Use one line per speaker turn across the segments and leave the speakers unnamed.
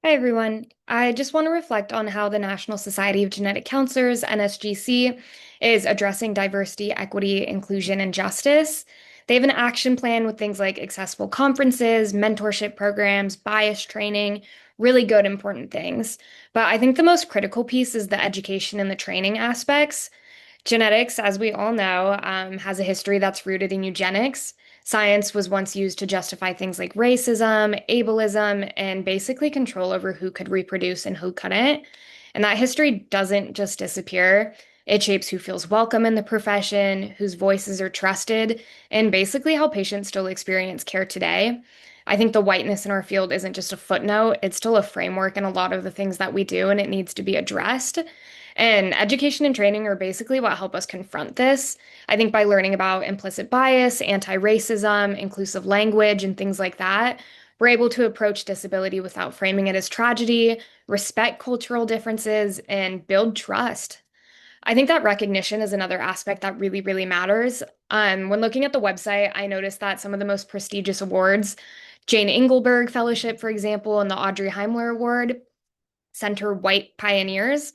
Hi, everyone. I just want to reflect on how the National Society of Genetic Counselors, NSGC, is addressing diversity, equity, inclusion, and justice. They have an action plan with things like accessible conferences, mentorship programs, bias training, really good, important things. But I think the most critical piece is the education and the training aspects. Genetics, as we all know, has a history that's rooted in eugenics. Science was once used to justify things like racism, ableism, and basically control over who could reproduce and who couldn't. And that history doesn't just disappear. It shapes who feels welcome in the profession, whose voices are trusted, and basically how patients still experience care today. I think the whiteness in our field isn't just a footnote, it's still a framework in a lot of the things that we do, and it needs to be addressed. And education and training are basically what help us confront this. I think by learning about implicit bias, anti-racism, inclusive language, and things like that, we're able to approach disability without framing it as tragedy, respect cultural differences, and build trust. I think that recognition is another aspect that really, really matters. When looking at the website, I noticed that some of the most prestigious awards, Jane Engelberg Fellowship, for example, and the Audrey Heimler Award, center white pioneers.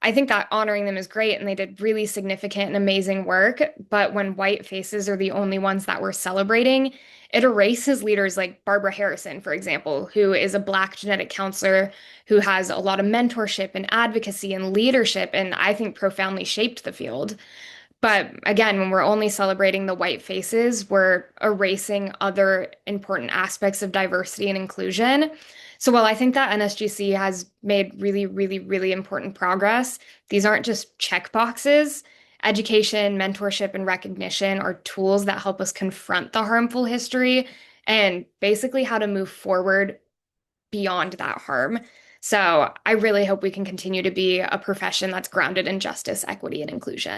I think that honoring them is great and they did really significant and amazing work. But when white faces are the only ones that we're celebrating, it erases leaders like Barbara Harrison, for example, who is a Black genetic counselor who has a lot of mentorship and advocacy and leadership, and I think profoundly shaped the field. But again, when we're only celebrating the white faces, we're erasing other important aspects of diversity and inclusion. So while I think that NSGC has made really, really, really important progress, these aren't just check boxes. Education, mentorship, and recognition are tools that help us confront the harmful history and basically how to move forward beyond that harm. So I really hope we can continue to be a profession that's grounded in justice, equity, and inclusion.